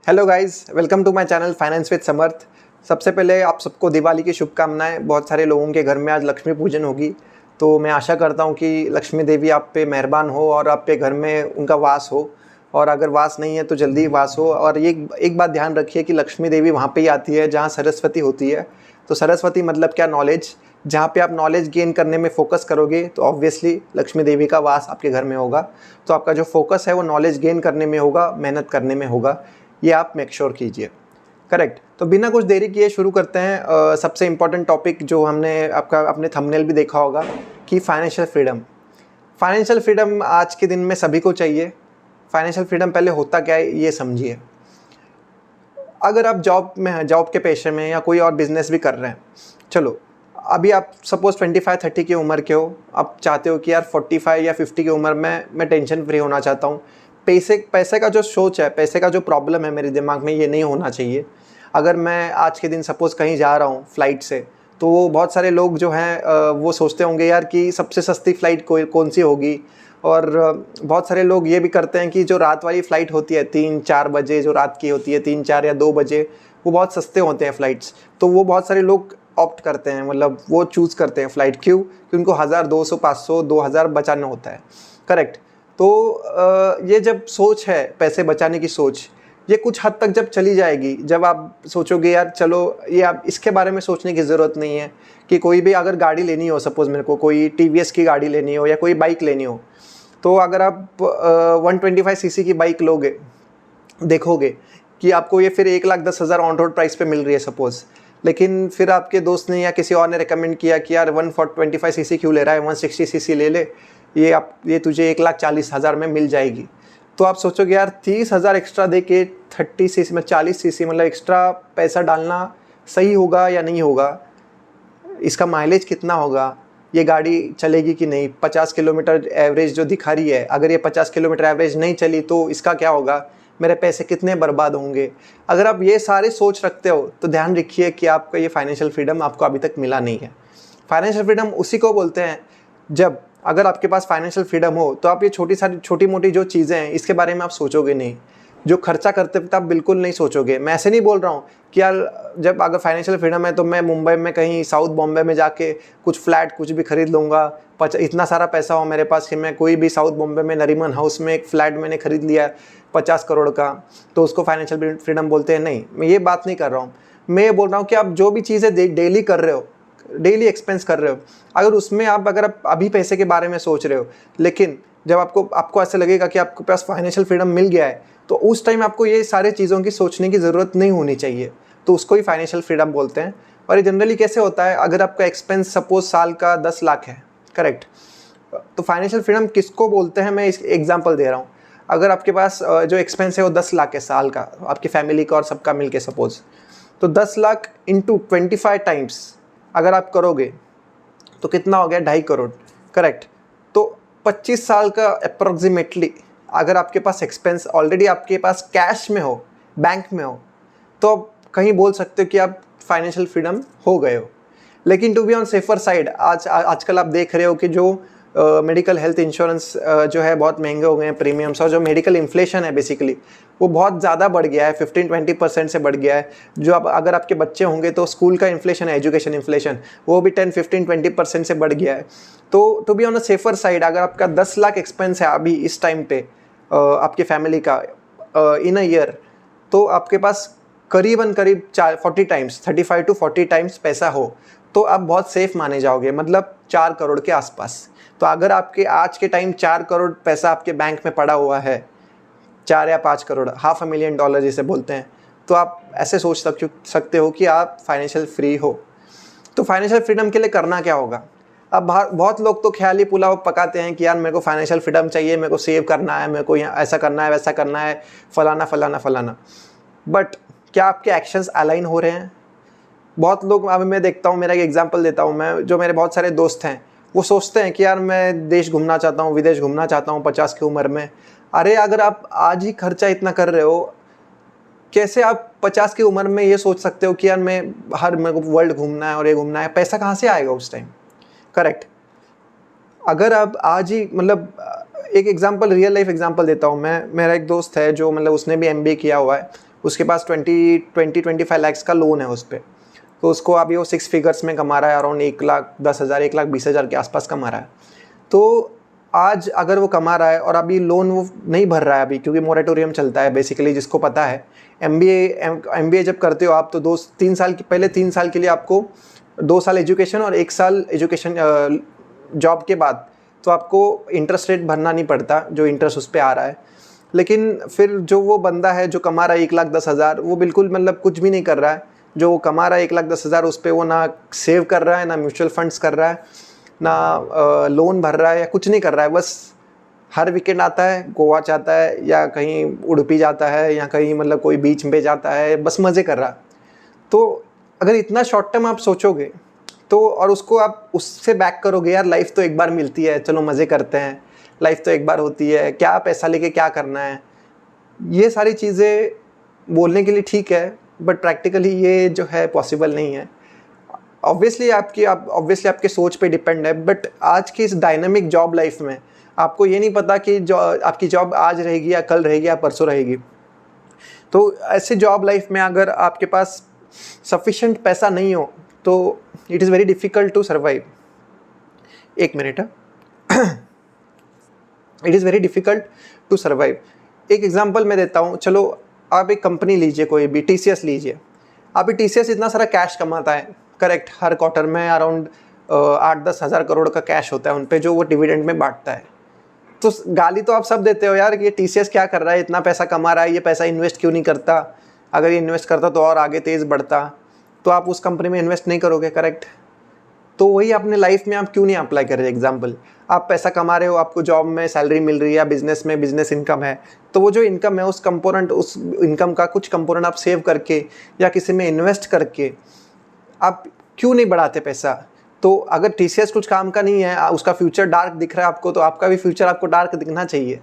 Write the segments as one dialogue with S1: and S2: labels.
S1: Hello guys, welcome to my channel finance with Samarth. सबसे पहले आप सबको दिवाली की शुभकामनाएं। बहुत सारे लोगों के घर में आज लक्ष्मी पूजन होगी, तो मैं आशा करता हूं कि लक्ष्मी देवी आप पे मेहरबान हो और आप पे घर में उनका वास हो। और अगर वास नहीं है तो जल्दी वास हो। और ये एक बात ध्यान रखिए कि लक्ष्मी देवी वहाँ पे ही आती है जहाँ सरस्वती होती है। तो सरस्वती मतलब क्या? नॉलेज। जहाँ पे आप नॉलेज गेन करने में फोकस करोगे तो ऑब्वियसली लक्ष्मी देवी का वास आपके घर में होगा। तो आपका जो फोकस है वो नॉलेज गेन करने में होगा, मेहनत करने में होगा। ये आप मेक श्योर कीजिए। करेक्ट। तो बिना कुछ देरी किए शुरू करते हैं। सबसे इम्पॉर्टेंट टॉपिक जो हमने अपने थंबनेल भी देखा होगा कि फाइनेंशियल फ्रीडम। फाइनेंशियल फ्रीडम आज के दिन में सभी को चाहिए। फाइनेंशियल फ्रीडम पहले होता क्या है ये समझिए। अगर आप जॉब के पेशे में या कोई और बिजनेस भी कर रहे हैं, चलो अभी आप सपोज 25-30 की उम्र के हो, आप चाहते हो कि यार 45 या 50 की उम्र में मैं टेंशन फ्री होना चाहता हूँ। पैसे का जो सोच है, पैसे का जो प्रॉब्लम है मेरे दिमाग में, ये नहीं होना चाहिए। अगर मैं आज के दिन सपोज कहीं जा रहा हूँ फ्लाइट से, तो वो बहुत सारे लोग जो हैं वो सोचते होंगे यार कि सबसे सस्ती फ़्लाइट कौन सी होगी। और बहुत सारे लोग ये भी करते हैं कि जो रात वाली फ़्लाइट होती है 3-4 बजे, जो रात की होती है 3-4 या 2 बजे, वो बहुत सस्ते होते हैं फ़्लाइट्स। तो वो बहुत सारे लोग ऑप्ट करते हैं, मतलब वो चूज़ करते हैं फ़्लाइट। क्यों? कि उनको 1000, 200, 500, 2000 बचाना होता है। करेक्ट। तो ये जब सोच है पैसे बचाने की सोच, ये कुछ हद तक जब चली जाएगी, जब आप सोचोगे यार चलो ये आप इसके बारे में सोचने की ज़रूरत नहीं है कि कोई भी अगर गाड़ी लेनी हो, सपोज़ मेरे को कोई टीवीएस की गाड़ी लेनी हो या कोई बाइक लेनी हो, तो अगर आप 125 सीसी की बाइक लोगे, देखोगे कि आपको ये फिर 1,10,000 ऑन रोड प्राइस पे मिल रही है सपोज़। लेकिन फिर आपके दोस्त ने या किसी और ने रिकमेंड किया कि यार 125 सीसी क्यों ले रहा है, 160 सीसी ले ले, ये तुझे 1,40,000 में मिल जाएगी। तो आप सोचोगे यार 30,000 एक्स्ट्रा दे के 30 सीसी में 40 सीसी मतलब एक्स्ट्रा पैसा डालना सही होगा या नहीं होगा? इसका माइलेज कितना होगा? ये गाड़ी चलेगी कि नहीं? 50 किलोमीटर एवरेज जो दिखा रही है, अगर ये 50 किलोमीटर एवरेज नहीं चली तो इसका क्या होगा? मेरे पैसे कितने बर्बाद होंगे? अगर आप ये सारे सोच रखते हो तो ध्यान रखिए कि आपका ये फाइनेंशियल फ्रीडम आपको अभी तक मिला नहीं है। फाइनेंशियल फ्रीडम उसी को बोलते हैं जब अगर आपके पास फाइनेंशियल फ्रीडम हो तो आप ये छोटी मोटी जो चीज़ें हैं इसके बारे में आप सोचोगे नहीं। जो खर्चा करते वक्त आप बिल्कुल नहीं सोचोगे। मैं ऐसे नहीं बोल रहा हूँ कि यार जब अगर फाइनेंशियल फ्रीडम है तो मैं मुंबई में कहीं साउथ बॉम्बे में जाके कुछ फ्लैट कुछ भी खरीद लूँगा। इतना सारा पैसा हो मेरे पास कि मैं कोई भी साउथ बॉम्बे में नरीमन हाउस में एक फ्लैट मैंने खरीद लिया 50 करोड़ का, तो उसको फाइनेंशियल फ्रीडम बोलते हैं? नहीं, मैं ये बात नहीं कर रहा हूँ। मैं ये बोल रहा हूँ कि आप जो भी चीज़ें डेली कर रहे हो, डेली एक्सपेंस कर रहे हो, अगर आप अभी पैसे के बारे में सोच रहे हो, लेकिन जब आपको ऐसा लगेगा कि आपके पास फाइनेंशियल फ्रीडम मिल गया है, तो उस टाइम आपको ये सारे चीज़ों की सोचने की ज़रूरत नहीं होनी चाहिए। तो उसको ही फाइनेंशियल फ्रीडम बोलते हैं। और ये जनरली कैसे होता है? अगर आपका एक्सपेंस सपोज साल का 10 लाख है, करेक्ट, तो फाइनेंशियल फ्रीडम किसको बोलते हैं मैं इस एग्जांपल दे रहा हूँ। अगर आपके पास जो एक्सपेंस है वो 10 लाख है साल का, आपकी फैमिली का और सबका मिलके सपोज, तो 10 लाख इंटू 25 टाइम्स अगर आप करोगे तो कितना हो गया? 2.5 करोड़। करेक्ट। तो 25 साल का अप्रोक्सीमेटली अगर आपके पास एक्सपेंस ऑलरेडी आपके पास कैश में हो, बैंक में हो, तो आप कहीं बोल सकते हो कि आप फाइनेंशियल फ्रीडम हो गए हो। लेकिन to be on safer side, आजकल आप देख रहे हो कि जो मेडिकल हेल्थ इंश्योरेंस जो है बहुत महंगे हो गए हैं प्रीमियम्स, और जो मेडिकल इन्फ्लेशन है बेसिकली वो बहुत ज़्यादा बढ़ गया है, 15-20% से बढ़ गया है। जो अब अगर आपके बच्चे होंगे तो स्कूल का इन्फ्लेशन है, एजुकेशन इन्फ्लेशन, वो भी 10-15-20% से बढ़ गया है। तो to be on a safer side, अगर आपका 10 लाख एक्सपेंस है अभी इस टाइम पे आपके फैमिली का इन अ ईयर, तो आपके पास करीब 40 टाइम्स, 35 to 40 टाइम्स पैसा हो, तो आप बहुत सेफ माने जाओगे, मतलब 4 करोड़ के आसपास। तो अगर आपके आज के टाइम 4 करोड़ पैसा आपके बैंक में पड़ा हुआ है, 4 या 5 करोड़, $500,000 जिसे बोलते हैं, तो आप ऐसे सोच सकते हो कि आप फाइनेंशियल फ्री हो। तो फाइनेंशियल फ्रीडम के लिए करना क्या होगा? अब बहुत लोग तो ख्याली पुलाव पकाते हैं कि यार मेरे को फाइनेंशियल फ्रीडम चाहिए, मेरे को सेव करना है, मेरे को यहाँ ऐसा करना है, वैसा करना है, फलाना फलाना फलाना। बट क्या आपके एक्शंस अलाइन हो रहे हैं? बहुत लोग, अभी मैं देखता हूँ, मेरा एक एग्जांपल देता हूँ मैं, जो मेरे बहुत सारे दोस्त हैं वो सोचते हैं कि यार मैं देश घूमना चाहता हूँ, विदेश घूमना चाहता हूँ 50 की उम्र में। अरे अगर आप आज ही खर्चा इतना कर रहे हो, कैसे आप 50 की उम्र में ये सोच सकते हो कि यार मेरे को वर्ल्ड घूमना है और ये घूमना है? पैसा कहाँ से आएगा उस टाइम? करेक्ट। अगर आप आज ही, मतलब एक एग्जांपल, रियल लाइफ एग्जांपल देता हूँ मैं। मेरा एक दोस्त है जो, मतलब उसने भी एमबीए किया हुआ है, उसके पास 25 लाख का लोन है उस पर, तो उसको अभी वो 6 फिगर्स में कमा रहा है, अराउंड 1,10,000 1,20,000 के आसपास कमा रहा है। तो आज अगर वो कमा रहा है और अभी लोन वो नहीं भर रहा है अभी, क्योंकि मोरेटोरियम चलता है बेसिकली, जिसको पता है एमबीए जब करते हो आप तो 2-3 साल पहले 3 साल के लिए आपको 2 साल एजुकेशन और 1 साल एजुकेशन जॉब के बाद तो आपको इंटरेस्ट रेट भरना नहीं पड़ता जो इंटरेस्ट उस पर आ रहा है। लेकिन फिर जो वो बंदा है जो कमा रहा है 1,10,000, वो बिल्कुल मतलब कुछ भी नहीं कर रहा है। जो वो कमा रहा है 1,10,000 उस पर वो ना सेव कर रहा है, ना म्यूचुअल फंड्स कर रहा है, ना लोन भर रहा है, या कुछ नहीं कर रहा है। बस हर वीकेंड आता है, गोवा जाता है या कहीं उडुपी जाता है या कहीं मतलब कोई बीच पे जाता है, बस मज़े कर रहा है। तो अगर इतना शॉर्ट टर्म आप सोचोगे तो, और उसको आप उससे बैक करोगे, यार लाइफ तो एक बार मिलती है, चलो मज़े करते हैं, लाइफ तो एक बार होती है, क्या पैसा लेके क्या करना है, ये सारी चीज़ें बोलने के लिए ठीक है, बट प्रैक्टिकली ये जो है पॉसिबल नहीं है। ऑब्वियसली आपके सोच पे डिपेंड है, बट आज की इस डायनामिक जॉब लाइफ में आपको ये नहीं पता कि आपकी जॉब आज रहेगी या कल रहेगी या परसों रहेगी। तो ऐसे जॉब लाइफ में अगर आपके पास सफिशेंट पैसा नहीं हो तो it is very difficult to survive. एक मिनट है। It is very difficult to survive. एक एग्जांपल मैं देता हूँ। चलो आप एक कंपनी लीजिए, कोई भी टीसीएस लीजिए। अभी टीसीएस इतना सारा कैश कमाता है, करेक्ट, हर क्वार्टर में अराउंड 8-10 हज़ार करोड़ का कैश होता है उन पे, जो वो डिविडेंड में बांटता है। तो गाली तो आप सब देते हो यार कि ये टीसीएस क्या कर रहा है, इतना पैसा कमा रहा है, ये पैसा इन्वेस्ट क्यों नहीं करता, अगर ये इन्वेस्ट करता तो और आगे तेज़ बढ़ता। तो आप उस कंपनी में इन्वेस्ट नहीं करोगे, करेक्ट। तो वही अपने लाइफ में आप क्यों नहीं अप्लाई कर रहे। एग्जाम्पल, आप पैसा कमा रहे हो, आपको जॉब में सैलरी मिल रही है या बिजनेस में बिजनेस इनकम है, तो वो जो इनकम है उस इनकम का कुछ कंपोनेंट आप सेव करके या किसी में इन्वेस्ट करके आप क्यों नहीं बढ़ाते पैसा। तो अगर टीसीएस कुछ काम का नहीं है, उसका फ्यूचर डार्क दिख रहा है आपको, तो आपका भी फ्यूचर आपको डार्क दिखना चाहिए,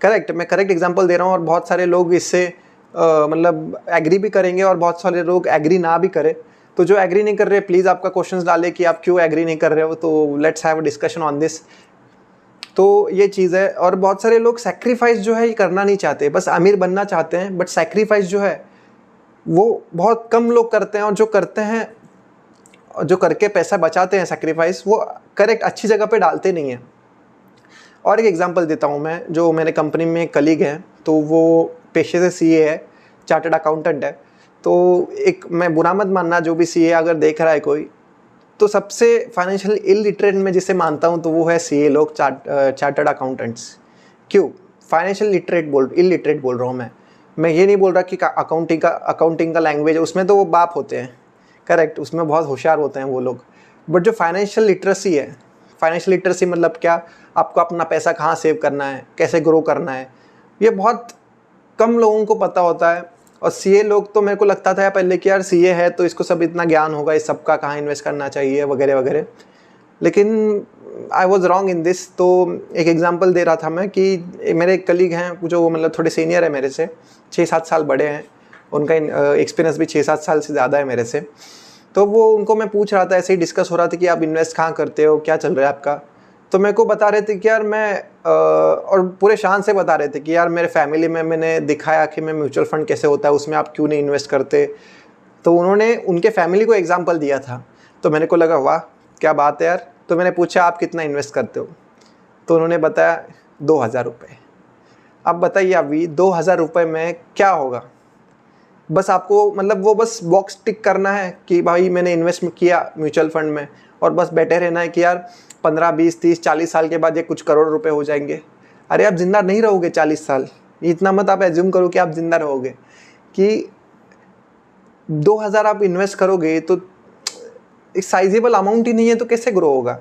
S1: करेक्ट। मैं करेक्ट एग्जांपल दे रहा हूँ और बहुत सारे लोग इससे मतलब एग्री भी करेंगे और बहुत सारे लोग एग्री ना भी करें। तो जो एग्री नहीं कर रहे, प्लीज़ आपका क्वेश्चंस डालें कि आप क्यों एग्री नहीं कर रहे हो, तो let's have a discussion on this. तो ये चीज़ है। और बहुत सारे लोग सेक्रीफाइस जो है ये करना नहीं चाहते, बस अमीर बनना चाहते हैं, बट सेक्रीफाइस जो है वो बहुत कम लोग करते हैं। और जो करते हैं, जो करके पैसा बचाते हैं सेक्रीफाइस, वो करेक्ट अच्छी जगह पे डालते नहीं हैं। और एक एग्जांपल देता हूँ मैं। जो मेरे कंपनी में एक कलीग हैं, तो वो पेशे से सीए है, चार्टर्ड अकाउंटेंट है। तो एक, मैं बुरा मत मानना जो भी सीए अगर देख रहा है कोई, तो सबसे फाइनेंशियल इलिटरेट में जिसे मानता हूँ तो वो है सीए लोग, चार्टर्ड अकाउंटेंट्स। क्यों फाइनेंशियल इलिटरेट बोल रहा हूँ मैं ये नहीं बोल रहा कि अकाउंटिंग का लैंग्वेज है, उसमें तो वो बाप होते हैं, करेक्ट, उसमें बहुत होशियार होते हैं वो लोग। बट जो फाइनेंशियल लिटरेसी है, फाइनेंशियल लिटरेसी मतलब क्या, आपको अपना पैसा कहाँ सेव करना है, कैसे ग्रो करना है, ये बहुत कम लोगों को पता होता है। और सीए लोग तो मेरे को लगता था पहले कि यार सीए है तो इसको सब इतना ज्ञान होगा, इस सब का कहाँ इन्वेस्ट करना चाहिए वगैरह वगैरह, लेकिन I was wrong in this. तो एक एग्जांपल दे रहा था मैं कि मेरे एक कलीग हैं जो मतलब थोड़े सीनियर है मेरे से, 6-7 साल बड़े हैं, उनका एक्सपीरियंस भी 6-7 साल से ज़्यादा है मेरे से। तो वो उनको मैं पूछ रहा था, ऐसे ही डिस्कस हो रहा था कि आप इन्वेस्ट कहाँ करते हो, क्या चल रहा है आपका। तो मेरे को बता रहे थे कि यार मैं और पूरे शान से बता रहे थे कि यार मेरे फैमिली में मैंने दिखाया कि मैं म्यूचुअल फंड कैसे होता है, उसमें आप क्यों नहीं इन्वेस्ट करते। तो उन्होंने उनके फैमिली को एग्जांपल दिया था। तो मेरे को लगा वाह क्या बात है यार। तो मैंने पूछा आप कितना इन्वेस्ट करते हो, तो उन्होंने बताया 2,000 रुपये। अब बताइए अभी 2,000 रुपये में क्या होगा। बस आपको मतलब वो बस बॉक्स टिक करना है कि भाई मैंने इन्वेस्ट किया म्यूचुअल फंड में, और बस बैठे रहना है कि यार 15, 20, 30, 40 साल के बाद ये कुछ करोड़ रुपए हो जाएंगे। अरे आप जिंदा नहीं रहोगे 40 साल, इतना मत आप एज्यूम करो कि आप जिंदा रहोगे। कि 2,000 आप इन्वेस्ट करोगे तो एक साइजेबल अमाउंट ही नहीं है, तो कैसे ग्रो होगा।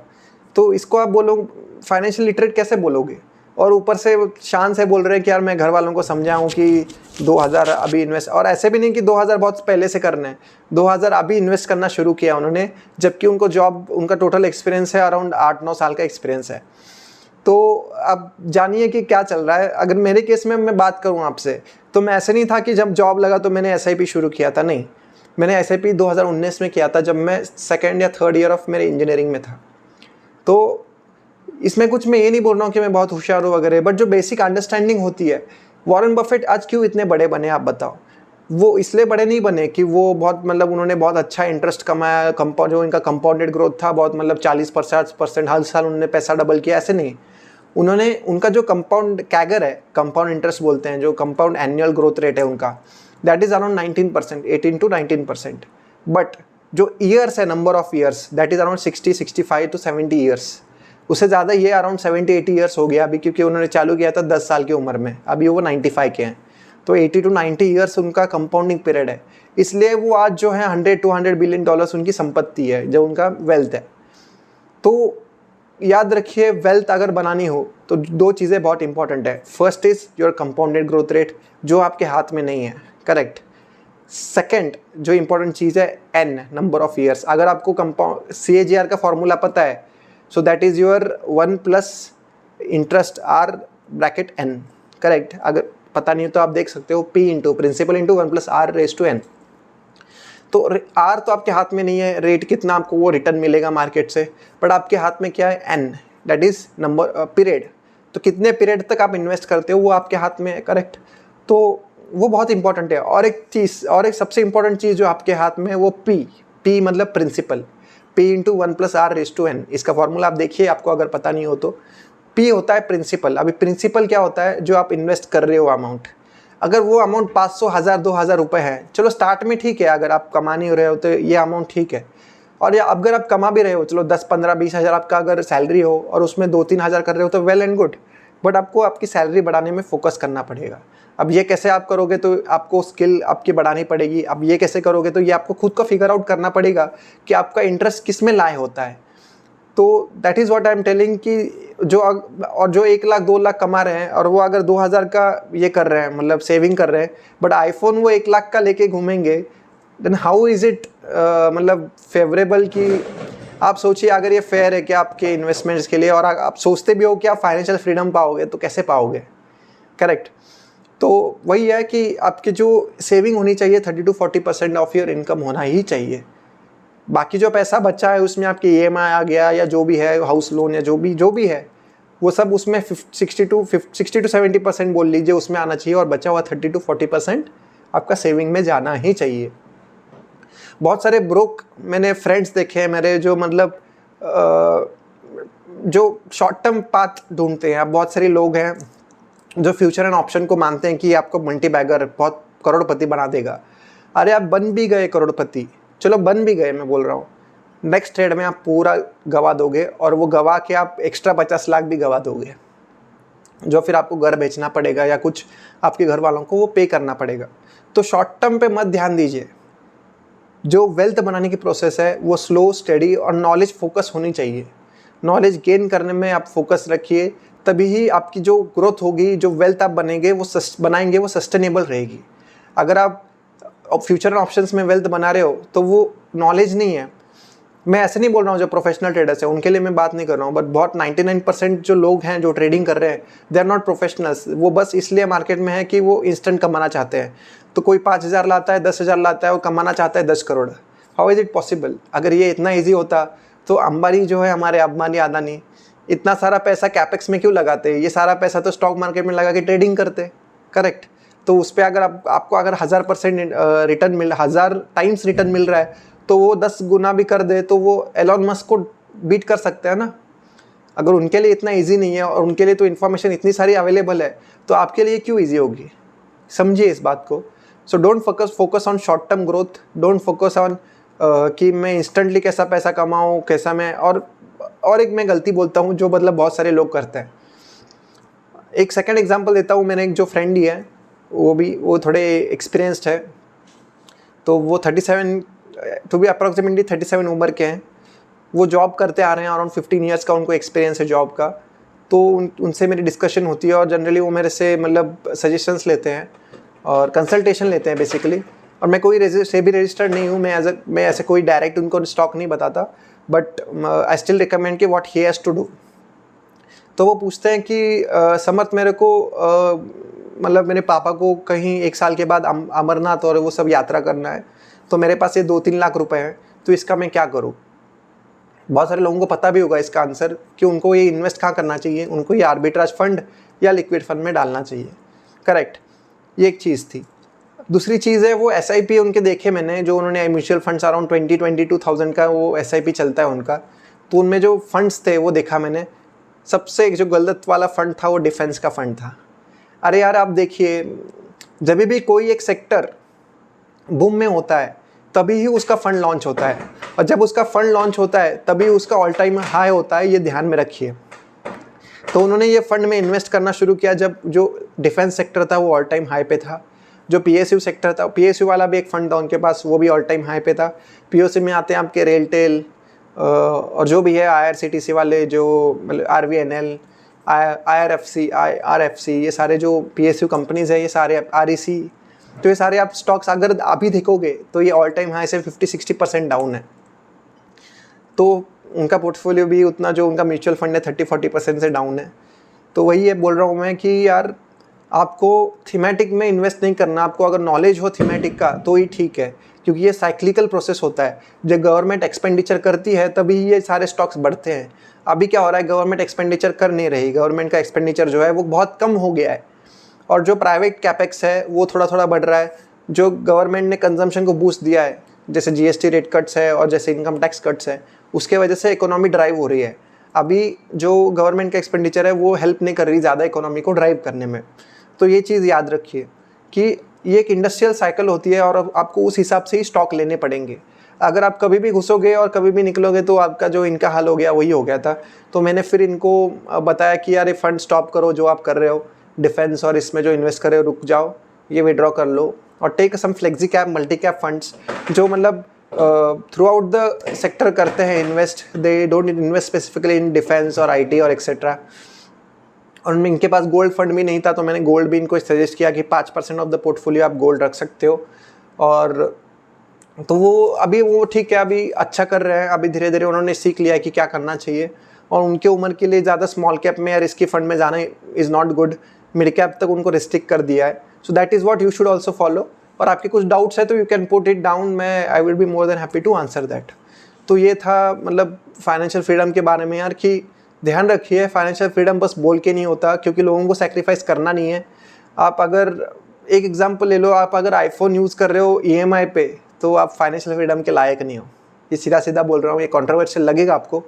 S1: तो इसको आप बोलो फाइनेंशियल लिटरेट कैसे बोलोगे। और ऊपर से शान से बोल रहे हैं कि यार मैं घर वालों को समझाऊं कि 2,000 अभी इन्वेस्ट, और ऐसे भी नहीं कि 2,000 बहुत पहले से करने हैं, 2,000 अभी इन्वेस्ट करना शुरू किया उन्होंने, जबकि उनको जॉब, उनका टोटल एक्सपीरियंस है अराउंड 8-9 साल का एक्सपीरियंस है। तो अब जानिए कि क्या चल रहा है। अगर मेरे केस में मैं बात करूँ आपसे, तो मैं ऐसे नहीं था कि जब जॉब लगा तो मैंने SIP शुरू किया था, नहीं, मैंने SIP 2019 में किया था, जब मैं 2nd या 3rd ईयर ऑफ मेरे इंजीनियरिंग में था। तो इसमें कुछ मैं ये नहीं बोल रहा हूँ कि मैं बहुत होशियार हूँ वगैरह, बट जो बेसिक अंडरस्टैंडिंग होती है। वॉरेन बफेट आज क्यों इतने बड़े बने आप बताओ। वो इसलिए बड़े नहीं बने कि वो बहुत मतलब उन्होंने बहुत अच्छा इंटरेस्ट कमाया, कंपाउंड जो इनका कंपाउंडेड ग्रोथ था बहुत मतलब 40-50% हर साल उन्होंने पैसा डबल किया, ऐसे नहीं। उन्होंने उनका जो कंपाउंड कैगर है, कंपाउंड इंटरेस्ट बोलते हैं, जो कंपाउंड एनुअल ग्रोथ रेट है उनका, that is around 19%, 18 to 19%। But जो ईयर्स है, number of years, that is around 65 to 70 years. उससे ज़्यादा ये अराउंड 70-80 ईयर्स हो गया अभी, क्योंकि उन्होंने चालू किया था 10 साल की उम्र में, अभी वो 95 के हैं। तो 80 to 90 ईयर्स उनका कंपाउंडिंग पीरियड है, इसलिए वो आज जो है 100-200 बिलियन डॉलर्स उनकी संपत्ति है, जो उनका वेल्थ है। तो याद रखिए, वेल्थ अगर बनानी हो तो दो चीज़ें बहुत इंपॉर्टेंट है। First is your compounded growth rate, जो आपके हाथ में नहीं है, करेक्ट। सेकंड जो इंपॉर्टेंट चीज़ है, एन, नंबर ऑफ ईयर्स। अगर आपको कंपाउंड CAGR का फॉर्मूला पता है, so that is your 1 plus interest R bracket N, correct. अगर पता नहीं हो तो आप देख सकते हो, P into principal into 1 plus R raise to N। तो R तो आपके हाथ में नहीं है, रेट कितना आपको वो रिटर्न मिलेगा मार्केट से, बट आपके हाथ में क्या है, N, that is number period. तो कितने पीरियड तक आप इन्वेस्ट करते हो वो आपके हाथ में है, करेक्ट। तो वो बहुत इंपॉर्टेंट है। और एक सबसे इंपॉर्टेंट चीज़ जो आपके हाथ में है वो P मतलब principal, P into 1 plus R raise to N। इसका फॉर्मूला आप देखिए, आपको अगर पता नहीं हो तो। P होता है प्रिंसिपल। अभी प्रिंसिपल क्या होता है, जो आप इन्वेस्ट कर रहे हो अमाउंट। अगर वो अमाउंट 500, 1000, 2000 रुपये है, चलो स्टार्ट में ठीक है, अगर आप कमा नहीं रहे हो तो ये अमाउंट ठीक है। और या अगर आप कमा भी रहे हो, चलो 10, 15, 20 हज़ार आपका अगर सैलरी हो और उसमें 2-3 हज़ार कर रहे हो तो वेल एंड गुड, बट आपको आपकी सैलरी बढ़ाने में फोकस करना पड़ेगा। अब ये कैसे आप करोगे, तो आपको स्किल आपकी बढ़ानी पड़ेगी। अब ये कैसे करोगे, तो ये आपको खुद को फिगर आउट करना पड़ेगा कि आपका इंटरेस्ट किस में लाए होता है। तो that is what I am telling कि जो 1 लाख 2 लाख कमा रहे हैं और वो अगर 2000 का ये कर रहे हैं, मतलब सेविंग कर रहे हैं, बट आईफोन वो 1 लाख का लेके घूमेंगे, देन हाउ इज़ इट मतलब फेवरेबल। कि आप सोचिए, अगर ये फेयर है कि आपके इन्वेस्टमेंट्स के लिए, और आप सोचते भी हो कि आप फाइनेंशियल फ्रीडम पाओगे, तो कैसे पाओगे, करेक्ट। तो वही है कि आपकी जो सेविंग होनी चाहिए 30 to 40% ऑफ योर इनकम होना ही चाहिए। बाकी जो पैसा बचा है उसमें आपकी EMI आ गया या जो भी है, हाउस लोन या जो भी है, वो सब उसमें 60 to 70% बोल लीजिए उसमें आना चाहिए, और बचा हुआ 30 to 40% आपका सेविंग में जाना ही चाहिए। बहुत सारे ब्रोक मैंने फ्रेंड्स देखे हैं मेरे, जो मतलब जो शॉर्ट टर्म पाथ ढूंढते हैं। अब बहुत सारे लोग हैं जो फ्यूचर एंड ऑप्शन को मानते हैं कि आपको मल्टी बैगर, बहुत करोड़पति बना देगा। अरे आप बन भी गए करोड़पति, चलो बन भी गए, मैं बोल रहा हूँ, नेक्स्ट ट्रेड में आप पूरा गवा दोगे, और वो गवा के आप एक्स्ट्रा 50 लाख भी गवा दोगे, जो फिर आपको घर बेचना पड़ेगा या कुछ आपके घर वालों को वो पे करना पड़ेगा। तो शॉर्ट टर्म पे मत ध्यान दीजिए। जो वेल्थ बनाने की प्रोसेस है वो स्लो, स्टडी और नॉलेज फोकस होनी चाहिए। नॉलेज गेन करने में आप फोकस रखिए, तभी ही आपकी जो ग्रोथ होगी, जो वेल्थ आप बनाएंगे वो सस्टेनेबल रहेगी। अगर आप फ्यूचर ऑप्शंस में वेल्थ बना रहे हो तो वो नॉलेज नहीं है। मैं ऐसे नहीं बोल रहा हूँ जो प्रोफेशनल ट्रेडर्स हैं उनके लिए मैं बात नहीं कर रहा हूँ, बट बहुत 99% जो लोग हैं जो ट्रेडिंग कर रहे हैं, दे आर नॉट प्रोफेशनल्स। वो बस इसलिए मार्केट में है कि वो इंस्टेंट कमाना चाहते हैं। तो कोई 5000 लाता है, 10,000 लाता है और कमाना चाहता है 10 crore. How is it possible? अगर ये इतना ईजी होता तो अंबानी जो है, हमारे अंबानी अदानी, इतना सारा पैसा कैपेक्स में क्यों लगाते? ये सारा पैसा तो स्टॉक मार्केट में लगा के ट्रेडिंग करते, करेक्ट। तो उस पर अगर आपको अगर 1000% रिटर्न 1000 टाइम्स रिटर्न मिल रहा है, तो वो 10 गुना भी कर दे तो वो एलॉन मस्क को बीट कर सकते हैं ना। अगर उनके लिए इतना इजी नहीं है और उनके लिए तो इन्फॉर्मेशन इतनी सारी अवेलेबल है, तो आपके लिए क्यों इजी होगी? समझिए इस बात को। So don't focus on short term growth, don't focus on कि मैं इंस्टेंटली कैसा पैसा कमाऊँ, कैसा मैं। और एक मैं गलती बोलता हूँ जो मतलब बहुत सारे लोग करते हैं। एक सेकंड एग्जांपल देता हूँ। मैंने एक जो फ्रेंड ही है, वो थोड़े एक्सपीरियंस्ड है। तो वो 37 टू बी अप्रॉक्सीमेटली 37 उम्र के हैं। वो जॉब करते आ रहे हैं, अराउंड 15 ईयर्स का उनको एक्सपीरियंस है जॉब का। तो उनसे मेरी डिस्कशन होती है और जनरली वो मेरे से मतलब सजेशंस लेते हैं और कंसल्टेशन लेते हैं बेसिकली। और मैं कोई सेबी रजिस्टर्ड नहीं हूँ, मैं ऐसे कोई डायरेक्ट उनको स्टॉक नहीं बताता, बट आई स्टिल रिकमेंड कि what he has to do. तो वो पूछते हैं कि समर्थ, मेरे को मतलब मेरे पापा को कहीं 1 साल के बाद अमरनाथ और वो सब यात्रा करना है, तो मेरे पास ये 2-3 लाख रुपए हैं, तो इसका मैं क्या करूँ? बहुत सारे लोगों को पता भी होगा इसका आंसर कि उनको ये इन्वेस्ट कहाँ करना चाहिए, उनको ये आर्बिट्राज फंड या लिक्विड फंड में डालना चाहिए, करेक्ट। ये एक चीज़ थी। दूसरी चीज़ है वो SIP उनके देखे मैंने, जो उन्होंने म्यूचुअल फंड्स अराउंड 20-22,000 का वो SIP चलता है उनका, तो उनमें जो फंड्स थे वो देखा मैंने, सबसे जो गलत वाला फंड था वो डिफेंस का फंड था। अरे यार आप देखिए, जब भी कोई एक सेक्टर बूम में होता है तभी ही उसका फंड लॉन्च होता है, और जब उसका फंड लॉन्च होता है तभी उसका ऑल टाइम हाई होता है, ये ध्यान में रखिए। तो उन्होंने ये फंड में इन्वेस्ट करना शुरू किया जब जो डिफेंस सेक्टर था वो ऑल टाइम हाई पे था। जो PSU सेक्टर था, PSU वाला भी एक फंड था उनके पास, वो भी ऑल टाइम हाई पे था। POC में आते हैं आपके रेलटेल और जो भी है IRCTC वाले, जो मतलब RVNL, RFC, ये सारे जो PSU कंपनीज है, ये सारे REC, तो ये सारे आप स्टॉक्स अगर अभी देखोगे तो ये ऑल टाइम हाई से 50-60% डाउन है। तो उनका पोर्टफोलियो भी उतना, जो उनका म्यूचुअल फंड है 30-40% से डाउन है। तो वही है बोल रहा हूँ मैं कि यार आपको थीमेटिक में इन्वेस्ट नहीं करना, आपको अगर नॉलेज हो थीमेटिक का तो ही ठीक है, क्योंकि ये साइक्लिकल प्रोसेस होता है। जब गवर्नमेंट एक्सपेंडिचर करती है तभी ये सारे स्टॉक्स बढ़ते हैं। अभी क्या हो रहा है, गवर्नमेंट एक्सपेंडिचर कर नहीं रही, गवर्नमेंट का एक्सपेंडिचर जो है वो बहुत कम हो गया है, और जो प्राइवेट कैपेक्स है वो थोड़ा थोड़ा बढ़ रहा है। जो गवर्नमेंट ने कंजम्पशन को बूस्ट दिया है, जैसे GST रेट कट्स है और जैसे इनकम टैक्स कट्स है, उसके वजह से इकोनॉमी ड्राइव हो रही है। अभी जो गवर्नमेंट का एक्सपेंडिचर है वो हेल्प नहीं कर रही ज़्यादा इकोनॉमी को ड्राइव करने में। तो ये चीज़ याद रखिए कि ये एक इंडस्ट्रियल साइकिल होती है और आपको उस हिसाब से ही स्टॉक लेने पड़ेंगे। अगर आप कभी भी घुसोगे और कभी भी निकलोगे तो आपका जो इनका हाल हो गया वही हो गया था। तो मैंने फिर इनको बताया कि यार ये फंड स्टॉप करो जो आप कर रहे हो, डिफेंस और इसमें जो इन्वेस्ट कर रहे हो रुक जाओ, ये विड्रॉ कर लो और take some flexi cap, multi cap funds, जो मतलब थ्रू आउट द सेक्टर करते हैं invest. They don't invest specifically in defence और IT और एक्सेट्रा। और इनके पास गोल्ड फंड भी नहीं था, तो मैंने गोल्ड भी इनको सजेस्ट किया कि 5% ऑफ द पोर्टफोलियो आप गोल्ड रख सकते हो। और तो वो अभी वो ठीक है, अभी अच्छा कर रहे हैं, अभी धीरे धीरे उन्होंने सीख लिया है कि क्या करना चाहिए। और उनके उम्र के लिए ज़्यादा स्मॉल कैप में या रिस्की फंड में जाना is not good, mid cap तक उनको रिस्ट्रिक्ट कर दिया है। So that is what you should also follow. और आपके कुछ डाउट्स है तो you can put it down, मैं I will be more than happy to answer that. तो ये था मतलब फाइनेंशियल फ्रीडम के बारे में यार, कि ध्यान रखिए फाइनेंशियल फ्रीडम बस बोल के नहीं होता, क्योंकि लोगों को सेक्रीफाइस करना नहीं है। आप अगर एक एग्जांपल ले लो, आप अगर आईफोन यूज़ कर रहे हो EMI पे तो आप फाइनेंशियल फ्रीडम के लायक नहीं हो। ये सीधा सीधा बोल रहा हूँ, ये कंट्रोवर्शियल लगेगा आपको,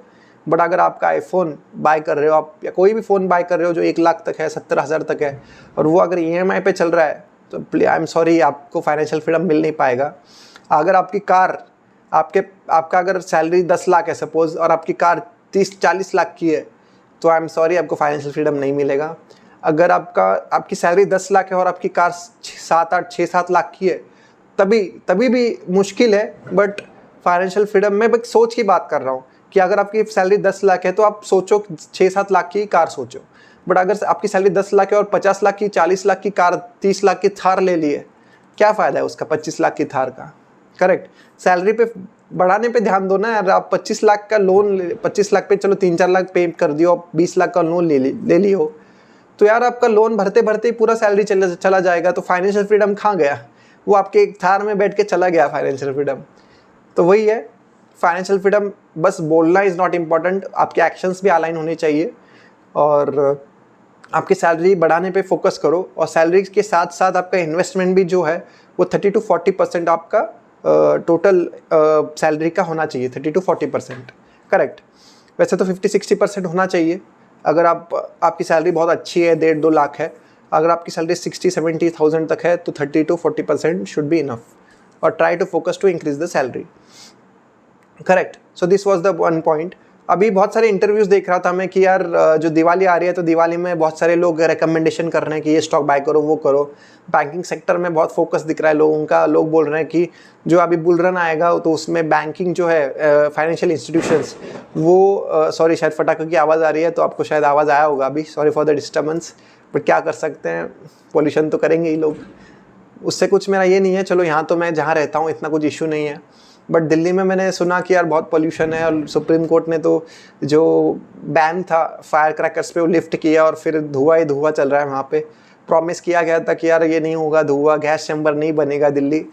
S1: बट अगर आपका आईफोन बाय कर रहे हो आप, या कोई भी फ़ोन बाय कर रहे हो जो 1 लाख तक है, 70,000 तक है, और वो अगर EMI पे चल रहा है, तो आई एम सॉरी, आपको फाइनेंशियल फ्रीडम मिल नहीं पाएगा। अगर आपकी कार, आपका अगर सैलरी 10 लाख है सपोज, और आपकी कार 30-40 लाख की है, तो आई एम सॉरी, आपको फाइनेंशियल फ्रीडम नहीं मिलेगा। अगर आपकी सैलरी 10 लाख है और आपकी कार 6-7 लाख की है, तभी भी मुश्किल है, बट फाइनेंशियल फ्रीडम में बस सोच की बात कर रहा हूँ कि अगर आपकी सैलरी 10 लाख है तो आप सोचो 6-7 लाख की कार सोचो। बट अगर आपकी सैलरी 10 लाख है और 50 लाख की, 40 लाख की कार, 30 लाख की थार ले ली है, क्या फ़ायदा है उसका 25 लाख की थार का? करेक्ट। सैलरी पे बढ़ाने पे ध्यान दो ना यार। आप 25 लाख का लोन, 25 लाख पे चलो 3-4 लाख पे कर दियो, 20 लाख का लोन ले लियो, तो यार आपका लोन भरते भरते ही पूरा सैलरी चला जाएगा। तो फाइनेंशियल फ्रीडम कहाँ गया? वो आपके एक थार में बैठ के चला गया फाइनेंशियल फ्रीडम। तो वही है, फाइनेंशियल फ्रीडम बस बोलना इज़ नॉट इम्पॉर्टेंट, आपके एक्शंस भी अलाइन होने चाहिए। और आपकी सैलरी बढ़ाने पे फोकस करो, और सैलरी के साथ साथ आपका इन्वेस्टमेंट भी जो है वो 30-40% आपका टोटल सैलरी का होना चाहिए। 30-40%, करेक्ट। वैसे तो 50-60% होना चाहिए। अगर आपकी सैलरी बहुत अच्छी है, 1.5-2 लाख है, अगर आपकी सैलरी 60-70,000 तक है, तो 30-40% शुड बी इनफ। और try to focus to increase the salary, correct. So this was the one point. अभी बहुत सारे इंटरव्यूज़ देख रहा था मैं कि यार जो दिवाली आ रही है, तो दिवाली में बहुत सारे लोग रिकमेंडेशन कर रहे हैं कि ये स्टॉक बाय करो, वो करो। बैंकिंग सेक्टर में बहुत फोकस दिख रहा है लोगों का। लोग बोल रहे हैं कि जो अभी बुल रन आएगा तो उसमें बैंकिंग जो है, फाइनेंशियल इंस्टीट्यूशंस, वो सॉरी शायद फटाके की आवाज़ आ रही है, तो आपको शायद आवाज़ आया होगा अभी, sorry for the disturbance. But क्या कर सकते हैं, पोल्यूशन तो करेंगे ही लोग, उससे कुछ मेरा ये नहीं है। चलो यहाँ तो मैं जहाँ रहता हूँ इतना कुछ इशू नहीं है, बट दिल्ली में मैंने सुना कि यार बहुत पोल्यूशन है, और सुप्रीम कोर्ट ने तो जो बैन था फायर क्रैकर्स पे वो लिफ्ट किया, और फिर धुआं ही धुआं चल रहा है वहाँ पे। प्रॉमिस किया गया था कि यार ये नहीं होगा, धुआं, गैस चैम्बर नहीं बनेगा Delhi,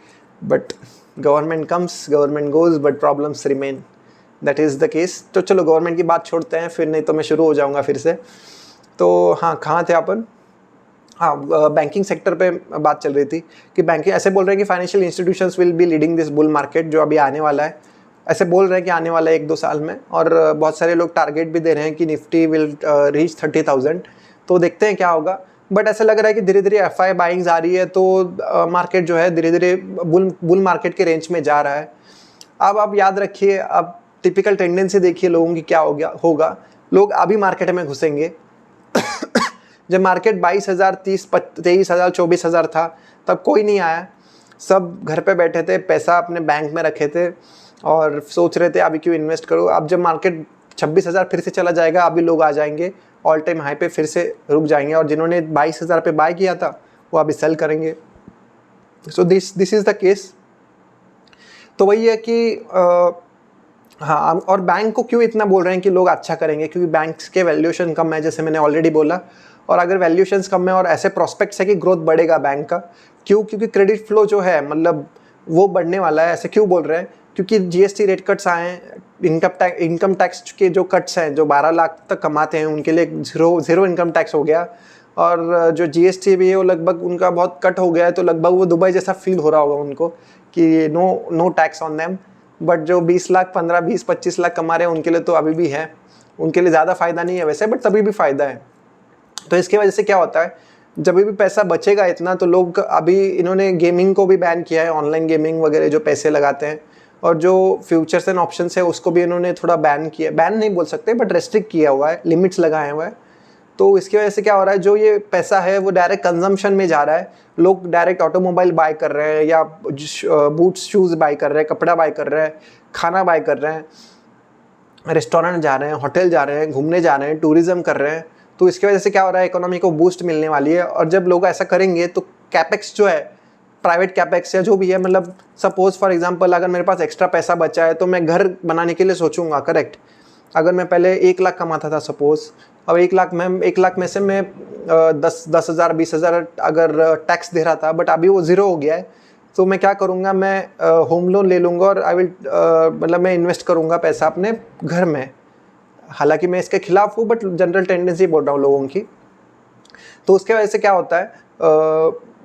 S1: but government comes government goes, but problems remain. That is the case. तो चलो गवर्नमेंट की बात छोड़ते हैं, फिर नहीं तो मैं शुरू हो जाऊँगा फिर से। तो हाँ, कहाँ थे अपन? हाँ, बैंकिंग सेक्टर पे बात चल रही थी कि बैंकिंग ऐसे बोल रहे हैं कि financial institutions will be leading this bull market, जो अभी आने वाला है। ऐसे बोल रहे हैं कि आने वाला है 1-2 साल में, और बहुत सारे लोग टारगेट भी दे रहे हैं कि निफ्टी विल रीच 30,000। तो देखते हैं क्या होगा, बट ऐसा लग रहा है कि धीरे धीरे एफआई बाइंग्स आ रही है, तो मार्केट जो है धीरे धीरे बुल मार्केट के रेंज में जा रहा है। अब आप याद रखिए, अब टिपिकल टेंडेंसी देखिए लोगों की क्या होगा। लोग अभी मार्केट में घुसेंगे जब मार्केट 22,000, 23,000, 24,000 था, तब कोई नहीं आया, सब घर पे बैठे थे, पैसा अपने बैंक में रखे थे और सोच रहे थे अभी क्यों इन्वेस्ट करो। अब जब मार्केट 26,000 फिर से चला जाएगा, अभी लोग आ जाएंगे, ऑल टाइम हाई पे फिर से रुक जाएंगे, और जिन्होंने 22,000 पे बाय किया था वो अभी सेल करेंगे। So this is the case. तो वही है कि हाँ, और बैंक को क्यों इतना बोल रहे हैं कि लोग अच्छा करेंगे, क्योंकि बैंक्स के वैल्यूएशन कम है, जैसे मैंने ऑलरेडी बोला। और अगर वैल्यूएशंस कम है और ऐसे प्रोस्पेक्ट्स है कि ग्रोथ बढ़ेगा बैंक का, क्योंकि क्रेडिट फ्लो जो है मतलब वो बढ़ने वाला है। ऐसे क्यों बोल रहे हैं, क्योंकि जीएसटी रेट कट्स आए हैं, इनकम टैक्स के जो कट्स हैं, जो 12 लाख तक कमाते हैं उनके लिए ज़ीरो इनकम टैक्स हो गया, और जो जीएसटी भी है वो लगभग उनका बहुत कट हो गया है। तो लगभग वो दुबई जैसा फील हो रहा होगा उनको कि no tax on them. But जो 20 लाख 15, 20, 25 लाख कमा रहे हैं उनके लिए तो अभी भी है, उनके लिए ज़्यादा फ़ायदा नहीं है वैसे, बट तभी भी फ़ायदा है। तो इसकी वजह से क्या होता है, जब भी पैसा बचेगा इतना, तो लोग, अभी इन्होंने गेमिंग को भी बैन किया है, ऑनलाइन गेमिंग वगैरह जो पैसे लगाते हैं, और जो फ्यूचर्स एंड ऑप्शंस है उसको भी इन्होंने थोड़ा बैन किया, बैन नहीं बोल सकते बट रेस्ट्रिक्ट किया हुआ है, लिमिट्स लगाए हुआ है। तो इसकी वजह से क्या हो रहा है, जो ये पैसा है वो डायरेक्ट कंजम्पशन में जा रहा है। लोग डायरेक्ट ऑटोमोबाइल बाय कर रहे हैं, या बूट्स शूज़ बाय कर रहे हैं, कपड़ा बाय कर रहे हैं, खाना बाय कर रहे हैं, रेस्टोरेंट जा रहे हैं, होटल जा रहे हैं, घूमने जा रहे हैं, टूरिज्म कर रहे हैं। तो इसकी वजह से क्या हो रहा है, इकोनॉमी को बूस्ट मिलने वाली है। और जब लोग ऐसा करेंगे तो कैपेक्स जो है, प्राइवेट कैपेक्स या जो भी है, मतलब सपोज फॉर एग्जांपल अगर मेरे पास एक्स्ट्रा पैसा बचा है तो मैं घर बनाने के लिए सोचूंगा, करेक्ट। अगर मैं पहले 1 लाख कमाता था सपोज, अब 1 लाख में से मैं 10,000, 20,000 अगर टैक्स दे रहा था, बट अभी वो ज़ीरो हो गया है। तो मैं क्या करूँगा, मैं होम लोन ले लूँगा और आई विल मतलब मैं इन्वेस्ट करूँगा पैसा अपने घर में। हालांकि मैं इसके खिलाफ हूँ, बट जनरल टेंडेंसी बोल रहा हूँ लोगों की। तो उसके वजह से क्या होता है,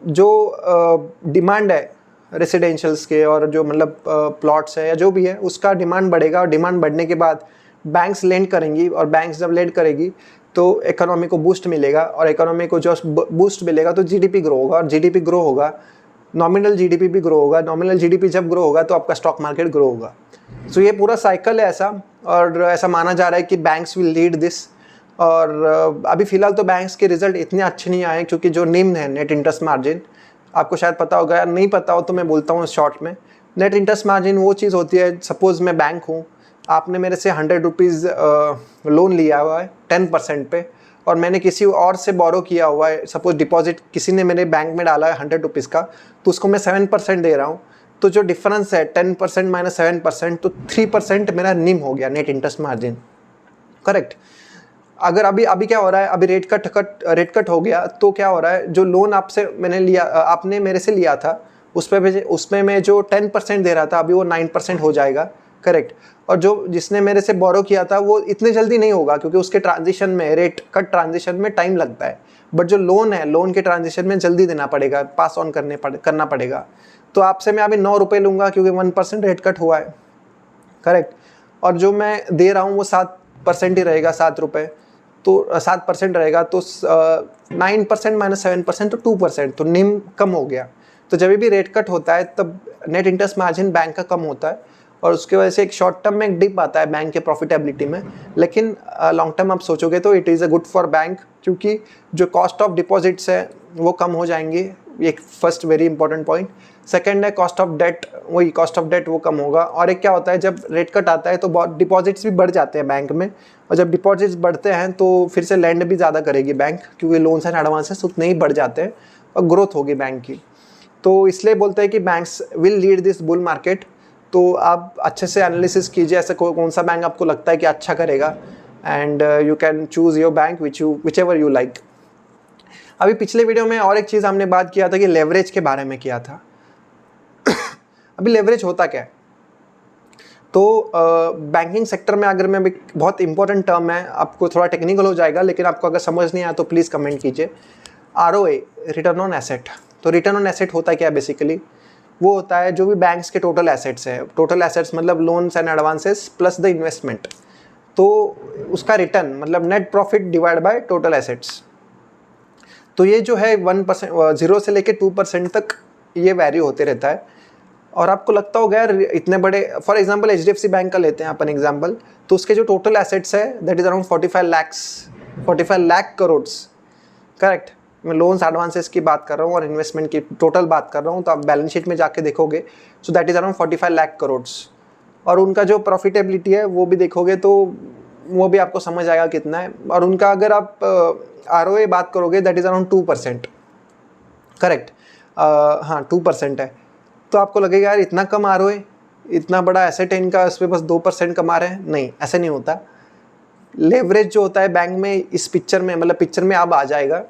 S1: जो डिमांड है रेसिडेंशियल्स के, और जो मतलब प्लॉट्स है या जो भी है, उसका डिमांड बढ़ेगा, और डिमांड बढ़ने के बाद बैंक्स लेंड करेंगी, और बैंक्स जब लेंड करेगी तो इकोनॉमी को बूस्ट मिलेगा, और इकोनॉमी को जो बूस्ट मिलेगा तो जीडीपी ग्रो होगा, और जीडीपी ग्रो होगा, नॉमिनल जीडीपी भी ग्रो होगा। नॉमिनल जीडीपी जब ग्रो होगा तो आपका स्टॉक मार्केट ग्रो होगा। सो ये पूरा साइकिल है ऐसा, और ऐसा माना जा रहा है कि बैंक्स विल लीड दिस। और अभी फ़िलहाल तो बैंक्स के रिजल्ट इतने अच्छे नहीं आए, क्योंकि जो निम्न है नेट इंटरेस्ट मार्जिन, आपको शायद पता होगा, या नहीं पता हो तो मैं बोलता हूँ शॉर्ट में। नेट इंटरेस्ट मार्जिन वो चीज़ होती है, सपोज़ मैं बैंक हूँ, आपने मेरे से 100 रुपीज़ लोन लिया हुआ है 10% पे, और मैंने किसी और से बोरो किया हुआ है, सपोज डिपॉजिट किसी ने मेरे बैंक में डाला है 100 रुपीज़ का, तो उसको मैं 7% दे रहा हूँ। तो जो डिफरेंस है 10% माइनस 7%, तो 3% मेरा निम हो गया, नेट इंटरेस्ट मार्जिन, करेक्ट। अगर अभी क्या हो रहा है, अभी रेट कट हो गया, तो क्या हो रहा है, जो लोन आपसे मैंने लिया, आपने मेरे से लिया था, उसमें मैं जो 10% दे रहा था, अभी वो 9% हो जाएगा, करेक्ट। और जो जिसने मेरे से बोरो किया था वो इतने जल्दी नहीं होगा, क्योंकि उसके ट्रांजिशन में, रेट कट ट्रांजिशन में टाइम लगता है। बट जो लोन है, लोन के ट्रांजिशन में जल्दी देना पड़ेगा, पास ऑन करना पड़ेगा। तो आपसे मैं अभी 9 रुपये लूँगा, क्योंकि 1% रेट कट हुआ है, करेक्ट। और जो मैं दे रहा हूँ वो 7% ही रहेगा, 7 रुपये, तो 7% रहेगा, तो 9% माइनस 7%, तो 2%, तो निम कम हो गया। तो जब भी रेट कट होता है तब नेट इंटरेस्ट मार्जिन बैंक का कम होता है, और उसके वजह से एक शॉर्ट टर्म में एक डिप आता है बैंक के प्रॉफिटेबिलिटी में। लेकिन लॉन्ग टर्म आप सोचोगे तो it is a good for bank, क्योंकि जो कॉस्ट ऑफ डिपॉजिट्स है वो कम हो जाएंगे, एक first very important point. Second है कॉस्ट ऑफ डेट वो कम होगा। और एक क्या होता है, जब रेट कट आता है तो डिपॉजिट्स भी बढ़ जाते हैं बैंक में, और जब डिपॉजिट्स बढ़ते हैं तो फिर से लैंड भी ज़्यादा करेगी बैंक, क्योंकि लोन्स एंड एडवांसेस उतने ही बढ़ जाते हैं और ग्रोथ होगी बैंक की। तो इसलिए बोलते हैं कि banks will lead this bull market. तो आप अच्छे से एनालिसिस कीजिए, ऐसा कौन सा बैंक आपको लगता है कि अच्छा करेगा, and you can choose your bank which ever you like. अभी पिछले वीडियो में और एक चीज़ हमने बात किया था कि लेवरेज के बारे में किया था। अभी लेवरेज होता क्या है, तो बैंकिंग सेक्टर में अगर मैं, बहुत इंपॉर्टेंट टर्म है, आपको थोड़ा टेक्निकल हो जाएगा, लेकिन आपको अगर समझ नहीं आया तो प्लीज़ कमेंट कीजिए। ROA, return on asset. तो रिटर्न ऑन एसेट होता है क्या बेसिकली, वो होता है जो भी बैंक्स के टोटल एसेट्स है, टोटल एसेट्स मतलब loans and advances plus the investment, तो उसका रिटर्न मतलब net profit divide by total assets. तो ये जो है 1%, 0 से लेके 2% तक ये वैरी होते रहता है। और आपको लगता होगा यार इतने बड़े, फॉर एग्जांपल HDFC बैंक का लेते हैं अपन एग्जांपल, तो उसके जो टोटल एसेट्स है that is around 45 lakh crore, correct. मैं लोन्स एडवांसेस की बात कर रहा हूँ और इन्वेस्टमेंट की टोटल बात कर रहा हूँ, तो आप बैलेंस शीट में जाके देखोगे, so that is around 45 lakh crore. और उनका जो प्रॉफिटेबिलिटी है वो भी देखोगे तो वो भी आपको समझ आएगा कितना है। और उनका अगर आप ROA बात करोगे दैट इज अराउंड 2%, करेक्ट। हाँ 2% है। तो आपको लगेगा यार इतना कम ROA, इतना बड़ा एसेट है इनका, इस पर बस 2% कमा रहे हैं। नहीं, ऐसे नहीं होता। लेवरेज जो होता है बैंक में, इस पिक्चर में, मतलब पिक्चर में अब आ जाएगा।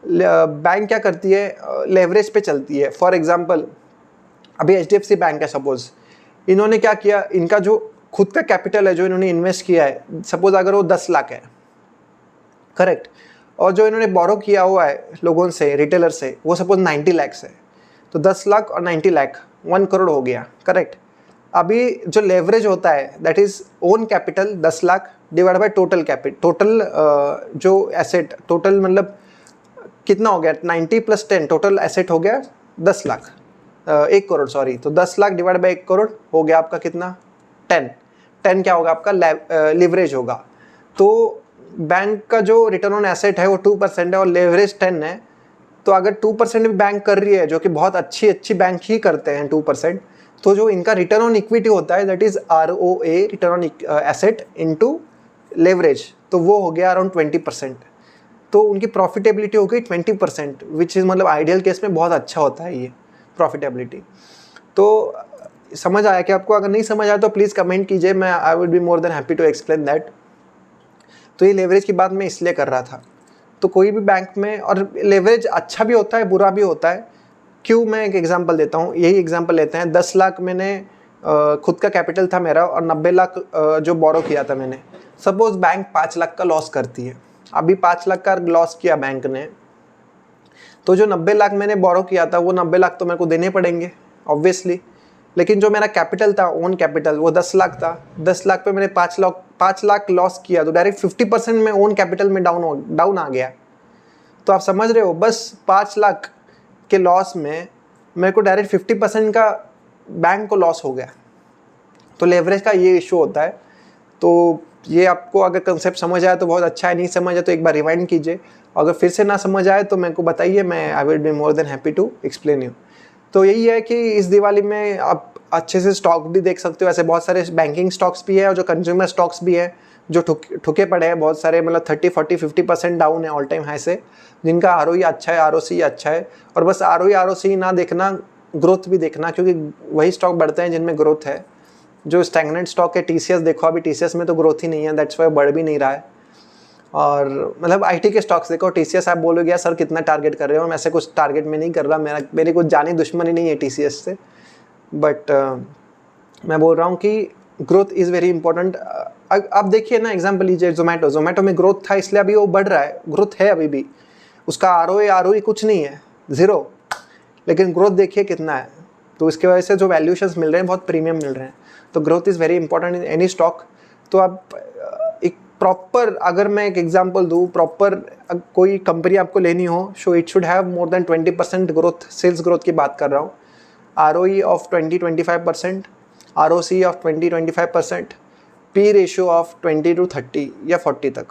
S1: बैंक क्या करती है, लेवरेज पे चलती है। फॉर एग्जांपल अभी HDFC बैंक है सपोज, इन्होंने क्या किया, इनका जो खुद का कैपिटल है जो इन्होंने इन्वेस्ट किया है, सपोज अगर वो 10 लाख है, करेक्ट, और जो इन्होंने बोरो किया हुआ है लोगों से, रिटेलर से, वो सपोज 90 लाख है, तो 10 लाख और 90 लाख 1 करोड़ हो गया, करेक्ट। अभी जो लेवरेज होता है that is own capital 10 lakh divide by total capital, total जो एसेट, टोटल मतलब कितना हो गया, 90 + 10, टोटल एसेट हो गया 10 लाख, 1 करोड़ सॉरी। तो 10 लाख डिवाइड बाय 1 करोड़ हो गया आपका कितना, 10 क्या होगा आपका, लेवरेज होगा। तो बैंक का जो रिटर्न ऑन एसेट है वो 2% है और लेवरेज 10 है। तो अगर 2% भी बैंक कर रही है, जो कि बहुत अच्छी बैंक ही करते हैं 2%, तो जो इनका रिटर्न ऑन इक्विटी होता है that is ROA, return on asset into leverage, तो वो हो गया अराउंड 20%। तो उनकी प्रॉफिटेबिलिटी हो गई 20%, विच इज़ मतलब आइडियल केस में बहुत अच्छा होता है ये प्रॉफिटेबिलिटी। तो समझ आया कि आपको? अगर नहीं समझ आया तो प्लीज़ कमेंट कीजिए, मैं I would be more than happy to explain that. तो ये लेवरेज की बात मैं इसलिए कर रहा था। तो कोई भी बैंक में, और लेवरेज अच्छा भी होता है बुरा भी होता है। क्यों, मैं एक एग्जांपल देता हूँ, यही एग्जांपल लेते हैं। 10 लाख मैंने खुद का कैपिटल था मेरा और 90 लाख जो बोरो किया था मैंने। सपोज बैंक 5 लाख का लॉस करती है, अभी 5 लाख का लॉस किया बैंक ने, तो जो 90 लाख मैंने बोरो किया था वो 90 लाख तो मेरे को देने पड़ेंगे ऑब्वियसली। लेकिन जो मेरा कैपिटल था, ओन कैपिटल, वो 10 लाख था। 10 लाख पे मैंने 5 लाख लॉस किया, तो डायरेक्ट 50% में ओन कैपिटल में डाउन आ गया। तो आप समझ रहे हो, बस 5 लाख के लॉस में मेरे को डायरेक्ट 50% का बैंक को लॉस हो गया। तो लेवरेज का ये इशू होता है। तो ये आपको अगर कंसेप्ट समझ आया तो बहुत अच्छा है, नहीं समझ आया तो एक बार रिवाइंड कीजिए। अगर फिर से ना समझ आए तो मेरे को बताइए, मैं I will be more than happy to explain you. तो यही है कि इस दिवाली में आप अच्छे से स्टॉक भी देख सकते हो। ऐसे बहुत सारे बैंकिंग स्टॉक्स भी है और जो कंज्यूमर स्टॉक्स भी है जो ठुके पड़े हैं बहुत सारे, मतलब 30, 40, 50% डाउन है ऑल टाइम हाई से, जिनका ROE अच्छा है, ROC अच्छा है। और बस ROE ROC ना देखना, ग्रोथ भी देखना, क्योंकि वही स्टॉक बढ़ते हैं जिनमें ग्रोथ है। जो स्टैग्नेंट स्टॉक है TCS देखो, अभी TCS में तो ग्रोथ ही नहीं है, दैट्स वाई बढ़ भी नहीं रहा है। और मतलब IT के स्टॉक्स देखो, TCS आप बोलोगे यार सर कितना टारगेट कर रहे हो, मैं ऐसे कुछ टारगेट में नहीं कर रहा, मेरी कुछ जानी दुश्मनी नहीं है TCS से, बट मैं बोल रहा हूँ कि ग्रोथ इज़ वेरी इंपॉर्टेंट। अब देखिए ना, एग्जाम्पल लीजिए जोमेटो में ग्रोथ था इसलिए अभी वो बढ़ रहा है, ग्रोथ है अभी भी, उसका ROA ROE कुछ नहीं है, 0, लेकिन ग्रोथ देखिए कितना है। तो इसके वजह से जो वैल्यूशंस मिल रहे हैं बहुत प्रीमियम मिल रहे हैं। तो growth is very important in any stock. तो आप एक प्रॉपर, अगर मैं एक एग्जांपल दूँ, प्रॉपर कोई कंपनी आपको लेनी हो, so it should have more than 20% growth, sales growth की बात कर रहा हूँ, ROE of 20-25%, ROC of 20-25%, P ratio of 20 to 30 या 40 तक,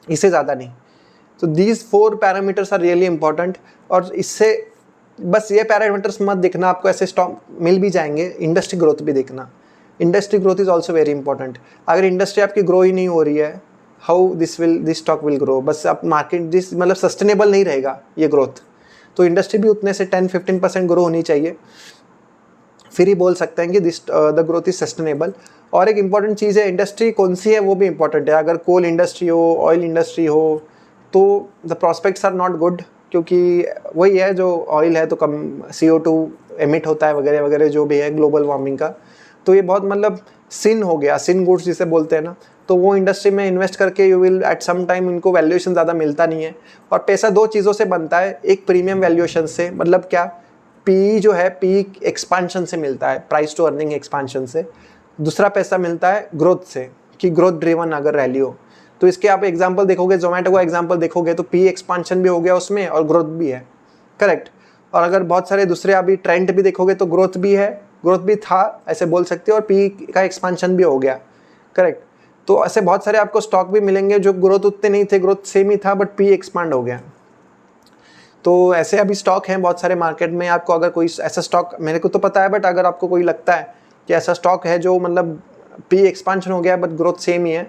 S1: इससे ज़्यादा नहीं। तो these 4 parameters are really important. और इससे बस ये पैरामीटर्स मत देखना, आपको ऐसे स्टॉक मिल भी जाएंगे। इंडस्ट्री ग्रोथ भी देखना, industry growth is also very important. अगर इंडस्ट्री आपकी ग्रो ही नहीं हो रही है, how this stock will grow? बस आप मार्केट दिस मतलब सस्टेनेबल नहीं रहेगा ये ग्रोथ। तो इंडस्ट्री भी उतने से 10-15% ग्रो होनी चाहिए, फिर ही बोल सकते हैं कि this the growth is sustainable. और एक इंपॉर्टेंट चीज़ है, इंडस्ट्री कौन सी है वो भी इंपॉर्टेंट है। अगर कोल इंडस्ट्री हो, ऑयल इंडस्ट्री हो, तो the prospects are not good, क्योंकि वही है, जो ऑयल है तो कम CO2 एमिट होता है वगैरह वगैरह जो भी है ग्लोबल वार्मिंग का। तो ये बहुत मतलब सिन हो गया, सिन गुड्स जिसे बोलते हैं ना। तो वो इंडस्ट्री में इन्वेस्ट करके you will at some time इनको वैल्यूएशन ज़्यादा मिलता नहीं है। और पैसा दो चीज़ों से बनता है, एक प्रीमियम वैल्यूएशन से, मतलब क्या, पी जो है पी एक्सपांशन से मिलता है, प्राइस टू अर्निंग एक्सपांशन से। दूसरा पैसा मिलता है ग्रोथ से, कि ग्रोथ ड्रिवन अगर रैली हो। तो इसके आप एग्जांपल देखोगे, जोमेटो का एग्जांपल देखोगे तो पी एक्सपांशन भी हो गया उसमें और ग्रोथ भी है, करेक्ट। और अगर बहुत सारे दूसरे अभी ट्रेंड भी देखोगे तो ग्रोथ भी है, ग्रोथ भी था ऐसे बोल सकते हो, और पी का एक्सपांशन भी हो गया, करेक्ट। तो ऐसे बहुत सारे आपको स्टॉक भी मिलेंगे जो ग्रोथ उतने नहीं थे, ग्रोथ सेम ही था, बट पी एक्सपांड हो गया। तो ऐसे अभी स्टॉक हैं बहुत सारे मार्केट में। आपको अगर कोई ऐसा स्टॉक, मेरे को तो पता है, बट अगर आपको कोई लगता है कि ऐसा स्टॉक है जो मतलब पी एक्सपांशन हो गया बट ग्रोथ सेम ही है,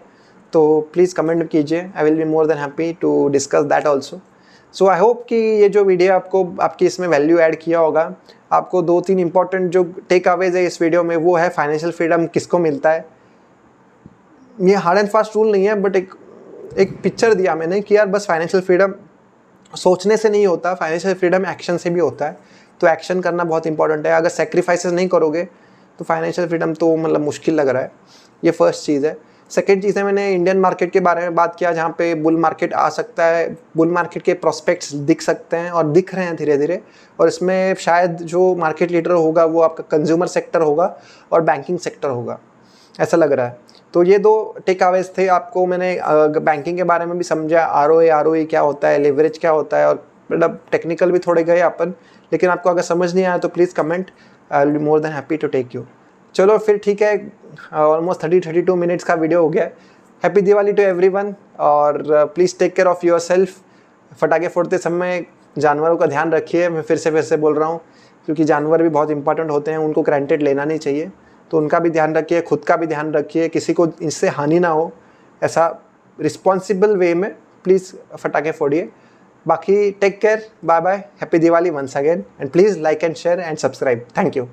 S1: तो प्लीज़ कमेंट कीजिए। I will be more than happy to discuss that also. So I hope कि ये जो वीडियो आपको आपकी इसमें वैल्यू ऐड किया होगा। आपको 2-3 इंपॉर्टेंट जो टेक अवेज है इस वीडियो में, वो है फाइनेंशियल फ्रीडम किसको मिलता है। ये हार्ड एंड फास्ट रूल नहीं है, बट एक पिक्चर दिया मैंने कि यार बस फाइनेंशियल फ्रीडम सोचने से नहीं होता, फाइनेंशियल फ्रीडम एक्शन से भी होता है। तो एक्शन करना बहुत इंपॉर्टेंट है। अगर सेक्रीफाइसेस नहीं करोगे तो फाइनेंशियल फ्रीडम तो मतलब मुश्किल लग रहा है। ये फर्स्ट चीज़ है। सेकेंड चीज़ है, मैंने इंडियन मार्केट के बारे में बात किया, जहाँ पे बुल मार्केट आ सकता है, बुल मार्केट के प्रोस्पेक्ट्स दिख सकते हैं और दिख रहे हैं धीरे धीरे। और इसमें शायद जो मार्केट लीडर होगा वो आपका कंज्यूमर सेक्टर होगा और बैंकिंग सेक्टर होगा, ऐसा लग रहा है। तो ये दो टेक अवेज थे। आपको मैंने बैंकिंग के बारे में भी समझा, आरओए क्या होता है, लेवरेज क्या होता है, और मतलब टेक्निकल भी थोड़े गए अपन। लेकिन आपको अगर समझ नहीं आया तो please comment, I will be more than happy to take you. चलो फिर ठीक है, ऑलमोस्ट 30-32 मिनट्स का वीडियो हो गया। हैप्पी दिवाली टू एवरीवन, और please take care of yourself. पटाखे फोड़ते समय जानवरों का ध्यान रखिए। मैं फिर से बोल रहा हूँ, क्योंकि जानवर भी बहुत इंपॉर्टेंट होते हैं, उनको ग्रांटेड लेना नहीं चाहिए। तो उनका भी ध्यान रखिए, खुद का भी ध्यान रखिए, किसी को इससे हानि ना हो, ऐसा रिस्पॉन्सिबल वे में प्लीज़ पटाखे फोड़िए। बाकी take care, bye bye, happy Diwali once again, and please like and share and subscribe. Thank you.